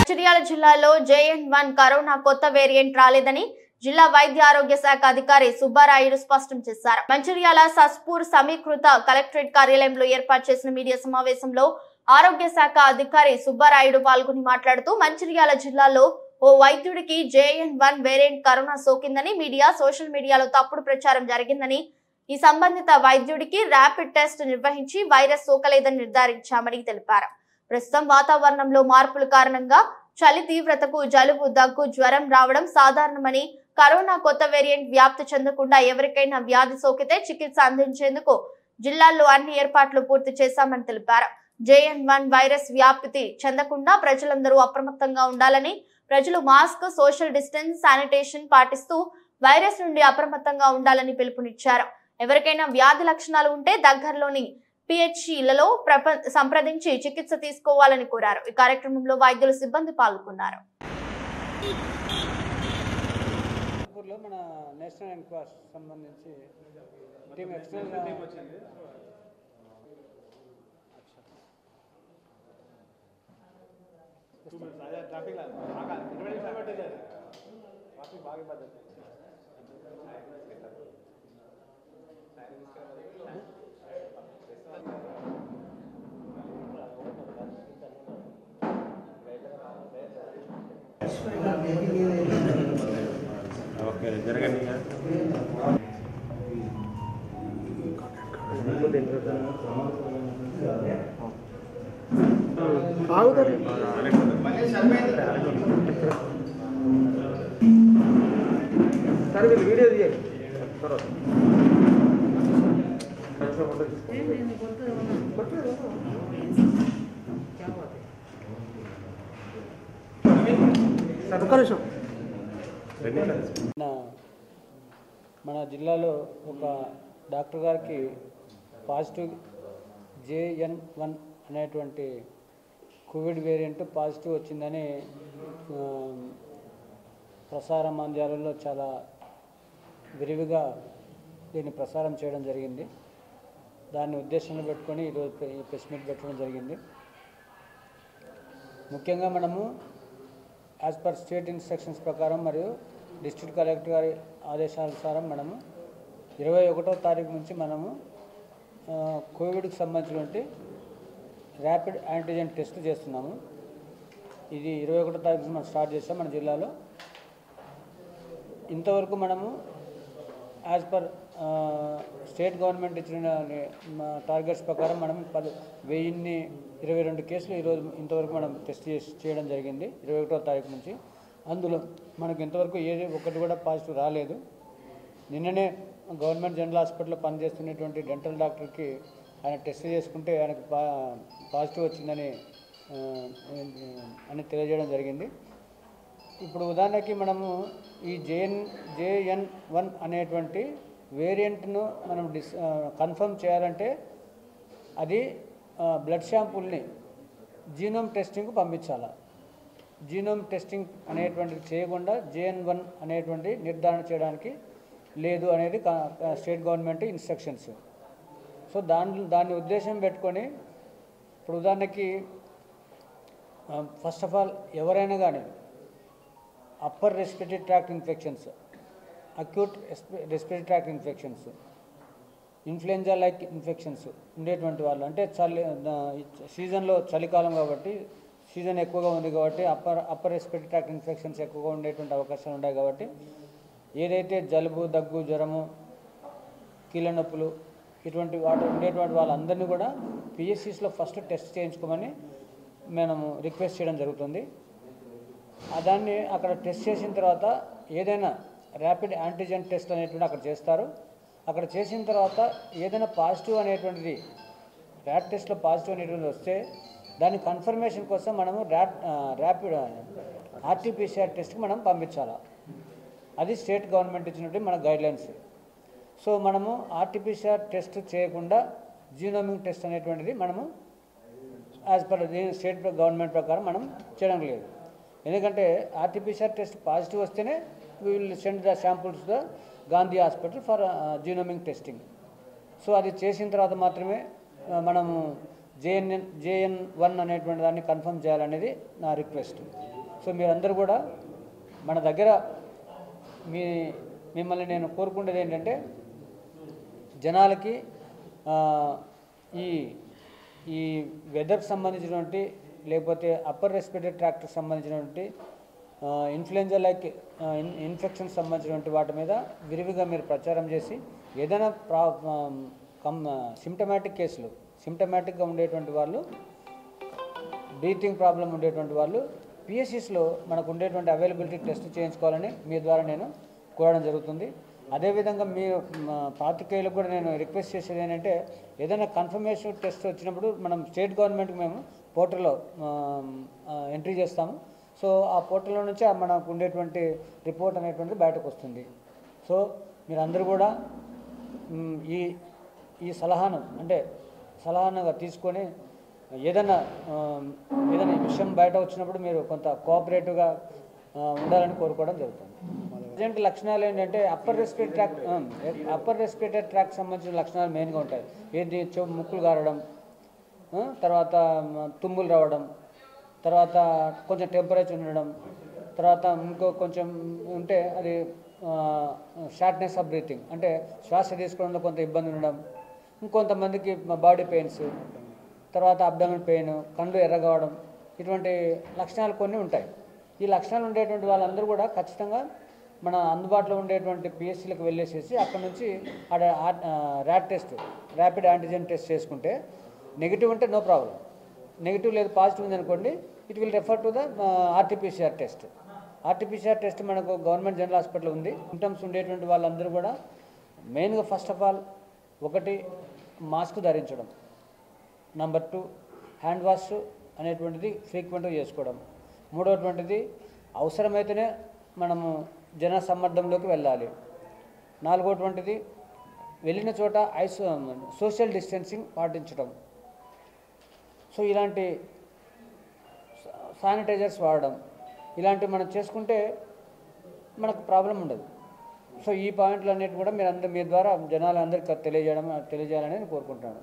మంచిర్యాల జిల్లాలో JN1 corona కొత్త variant రాలేదని జిల్లా వైద్య ఆరోగ్య శాఖ అధికారి సుబ్బారాయుడు స్పష్టం చేశారు. మంచిర్యాల సస్పూర్ సమీకృత కలెక్టరేట్ కార్యాలయంలో ఏర్పాటు చేసిన మీడియా సమావేశంలో ఆరోగ్య శాఖ అధికారి సుబ్బారాయుడు పాల్గొని మాట్లాడుతూ మంచిర్యాల జిల్లాలో ఓ వైద్యుడికి JN1 వేరియంట్ కరోనా సోకిందని సోషల్ మీడియాలో తప్పుడు ప్రచారం జరిగిందని ఈ సంబంధిత వైద్యుడికి ర్యాపిడ్ టెస్ట్ నిర్వహించి వైరస్ సోకలేదని నిర్ధారించామని తెలిపారు. ప్రస్తుతం వాతావరణంలో మార్పుల కారణంగా చలి తీవ్రతకు జలుబు, దగ్గు, జ్వరం రావడం సాధారణమని కరోనా కొత్త వేరియంట్ వ్యాప్తి చెందకుండా ఎవరికైనా వ్యాధి సోకితే చికిత్స అందించేందుకు జిల్లాల్లో అన్ని ఏర్పాట్లు పూర్తి చేశామని తెలిపారు. JN1 వైరస్ వ్యాప్తి చెందకుండా ప్రజలందరూ అప్రమత్తంగా ఉండాలని, ప్రజలు మాస్క్, సోషల్ డిస్టెన్స్, శానిటేషన్ పాటిస్తూ వైరస్ నుండి అప్రమత్తంగా ఉండాలని పిలుపునిచ్చారు. ఎవరికైనా వ్యాధి లక్షణాలు ఉంటే దగ్గరలోని PHCలలో సంప్రదించి చికిత్స తీసుకోవాలని కోరారు. ఈ కార్యక్రమంలో వైద్యులు, సిబ్బంది పాల్గొన్నారు. మన నేషనల్ ఎన్క్వైరీ సంబంధించి టీమ్ ఎక్స్టర్నల్ టీమ్ వచ్చింది. ట్రాఫిక్ బాగా పద్ధతి ఓకే జరగండి. సరే మీరు వీడియో తీయండి. మన జిల్లాలో ఒక డాక్టర్ గారికి పాజిటివ్ JN1 అనేటువంటి కోవిడ్ వేరియంట్ పాజిటివ్ వచ్చిందని ప్రసార మాధ్యమాలలో చాలా విరివిగా దీన్ని ప్రసారం చేయడం జరిగింది. దాన్ని ఉద్దేశంలో పెట్టుకొని ఈరోజు ప్రెస్ మీట్ పెట్టడం జరిగింది. ముఖ్యంగా మనము యాజ్ పర్ స్టేట్ ఇన్స్ట్రక్షన్స్ ప్రకారం మరియు డిస్ట్రిక్ట్ కలెక్టర్ గారి ఆదేశానుసారం మనము 21వ తారీఖు నుంచి మనము కోవిడ్కి సంబంధించినటువంటి ర్యాపిడ్ యాంటీజెన్ టెస్ట్ చేస్తున్నాము. ఇది 21వ తారీఖు నుంచి మనం స్టార్ట్ చేస్తాం మన జిల్లాలో. ఇంతవరకు మనము యాజ్ పర్ స్టేట్ గవర్నమెంట్ ఇచ్చిన టార్గెట్స్ ప్రకారం మనం 1022 కేసులు ఈరోజు ఇంతవరకు మనం టెస్ట్ చేయడం జరిగింది 21వ తారీఖు నుంచి. అందులో మనకు ఇంతవరకు ఏది ఒకటి కూడా పాజిటివ్ రాలేదు. నిన్ననే గవర్నమెంట్ జనరల్ హాస్పిటల్లో పనిచేస్తున్నటువంటి డెంటల్ డాక్టర్కి ఆయన టెస్ట్ చేసుకుంటే ఆయనకు పాజిటివ్ వచ్చిందని తెలియజేయడం జరిగింది. ఇప్పుడు ఉదాహరణకి మనము ఈ JN1 అనేటువంటి వేరియంట్ను మనం కన్ఫర్మ్ చేయాలంటే అది బ్లడ్ శాంపుల్ని జీనోమ్ టెస్టింగ్కు పంపించాలి. జీనోమ్ టెస్టింగ్ అనేటువంటిది చేయకుండా JN1 అనేటువంటి నిర్ధారణ చేయడానికి లేదు అనేది స్టేట్ గవర్నమెంట్ ఇన్స్ట్రక్షన్స్. సో దాన్ని ఉద్దేశం పెట్టుకొని ఇప్పుడు ఉదాహరణకి ఫస్ట్ ఆఫ్ ఆల్ ఎవరైనా కానీ upper respiratory tract infections, acute respiratory tract infections, influenza like infections ఉండేటువంటి వాళ్ళు, అంటే సీజన్లో చలికాలం కాబట్టి సీజన్ ఎక్కువగా ఉంది కాబట్టి అప్పర్ రెస్పిరేటరీ ట్రాక్ట్ ఇన్ఫెక్షన్స్ ఎక్కువగా ఉండేటువంటి అవకాశాలు ఉన్నాయి కాబట్టి ఏదైతే జలుబు, దగ్గు, జ్వరము, కీళ్ళ నొప్పులు ఇటువంటి ఉండేటువంటి వాళ్ళందరినీ కూడా PHCస్లో ఫస్ట్ టెస్ట్ చేయించుకోమని మనము రిక్వెస్ట్ చేయడం జరుగుతుంది. దాన్ని అక్కడ టెస్ట్ చేసిన తర్వాత ఏదైనా ర్యాపిడ్ యాంటీజెన్ టెస్ట్ అనేటువంటి అక్కడ చేస్తారు. అక్కడ చేసిన తర్వాత ఏదైనా పాజిటివ్ అనేటువంటిది ర్యాట్ టెస్ట్లో పాజిటివ్ అనేటువంటిది వస్తే దాని కన్ఫర్మేషన్ కోసం మనము ర్యాపిడ్ RT-PCR టెస్ట్కి మనం పంపించాలి. అది స్టేట్ గవర్నమెంట్ ఇచ్చినట్టు మన గైడ్లైన్స్. సో మనము RT-PCR టెస్ట్ చేయకుండా జీనోమిక్ టెస్ట్ అనేటువంటిది మనము యాజ్ పర్ స్టేట్ గవర్నమెంట్ ప్రకారం మనం చేయడం లేదు. ఎందుకంటే RT-PCR టెస్ట్ పాజిటివ్ వస్తేనే we will send the samples the Gandhi hospital for genomic testing. So అది చేసిన తర్వాత మాత్రమే మనము JN1 అనేటువంటి దాన్ని కన్ఫర్మ్ చేయాలనేది నా రిక్వెస్ట్. సో మీరందరూ కూడా మన దగ్గర మిమ్మల్ని నేను కోరుకునేది ఏంటంటే జనాలకి ఈ వెదర్కి సంబంధించినటువంటి లేకపోతే అప్పర్ రెస్పిరేటరీ ట్రాక్ట్కి సంబంధించినటువంటి ఇన్ఫ్లుయెంజా లైక్ ఇన్ఫెక్షన్స్ సంబంధించినటువంటి వాటి మీద విరివిగా మీరు ప్రచారం చేసి ఏదైనా సిమ్టమాటిక్ కేసులు సిమ్టమాటిక్గా ఉండేటువంటి వాళ్ళు బ్రీతింగ్ ప్రాబ్లం ఉండేటువంటి వాళ్ళు పిఎస్సిస్లో మనకు ఉండేటువంటి అవైలబిలిటీ టెస్ట్ చేయించుకోవాలని మీ ద్వారా నేను కోరడం జరుగుతుంది. అదేవిధంగా మీ పాత్రికేయులకు కూడా నేను రిక్వెస్ట్ చేసేది ఏంటంటే ఏదైనా కన్ఫర్మేషన్ టెస్ట్ వచ్చినప్పుడు మనం స్టేట్ గవర్నమెంట్కి మేము పోర్టల్లో ఎంట్రీ చేస్తాము. సో ఆ పోర్టల్లో నుంచి మనకు ఉండేటువంటి రిపోర్ట్ అనేటువంటిది బయటకు వస్తుంది. సో మీరందరూ కూడా ఈ సలహానుగా తీసుకొని ఏదైనా విషయం బయట వచ్చినప్పుడు మీరు కొంత కోఆపరేటివ్గా ఉండాలని కోరుకోవడం జరుగుతుంది. ప్రజెంట్ లక్షణాలు ఏంటంటే అప్పర్ రెస్పిరేటరీ ట్రాక్ సంబంధించిన లక్షణాలు మెయిన్గా ఉంటాయి. ఏంటి ముక్కులు గారడం, తర్వాత తుమ్ములు రావడం, తర్వాత కొంచెం టెంపరేచర్ ఉండడం, తర్వాత ఇంకో కొంచెం ఉంటే అది షార్ట్నెస్ ఆఫ్ బ్రీతింగ్ అంటే శ్వాస తీసుకోవడంలో కొంత ఇబ్బంది ఉండడం, ఇంకొంతమందికి బాడీ పెయిన్స్, తర్వాత అబ్డామిన్ పెయిన్, కళ్ళు ఎర్రగవడం, ఇటువంటి లక్షణాలు కొన్ని ఉంటాయి. ఈ లక్షణాలు ఉండేటువంటి వాళ్ళందరూ కూడా ఖచ్చితంగా మన అందుబాటులో ఉండేటువంటి పిఎస్సీలకు వెళ్ళేసేసి అక్కడ నుంచి ర్యాపిడ్ యాంటిజెన్ టెస్ట్ చేసుకుంటే నెగిటివ్ ఉంటే నో ప్రాబ్లం, నెగిటివ్ లేదు పాజిటివ్ ఉంది అనుకోండి, it will refer to the RTPCR test. RTPCR test మనకు గవర్నమెంట్ జనరల్ హాస్పిటల్ ఉంది. సింప్టమ్స్ ఉండేటువంటి వాళ్ళందరూ కూడా మెయిన్గా ఫస్ట్ ఆఫ్ ఆల్ ఒకటి మాస్క్ ధరించడం, నెంబర్ 2 హ్యాండ్ వాష్ అనేటువంటిది ఫ్రీక్వెంట్గా చేసుకోవడం, మూడవటువంటిది అవసరమైతేనే మనము జన సమ్మర్దంలోకి వెళ్ళాలి, నాలుగవటువంటిది వెళ్ళిన చోట సోషల్ డిస్టెన్సింగ్ పాటించడం. సో ఇలాంటి శానిటైజర్స్ వాడడం, ఇలాంటివి మనం చేసుకుంటే మనకు ప్రాబ్లం ఉండదు. సో ఈ పాయింట్లు అన్నిటి కూడా మీ ద్వారా జనాలందరికీ తెలియజేయాలని నేను కోరుకుంటున్నాను.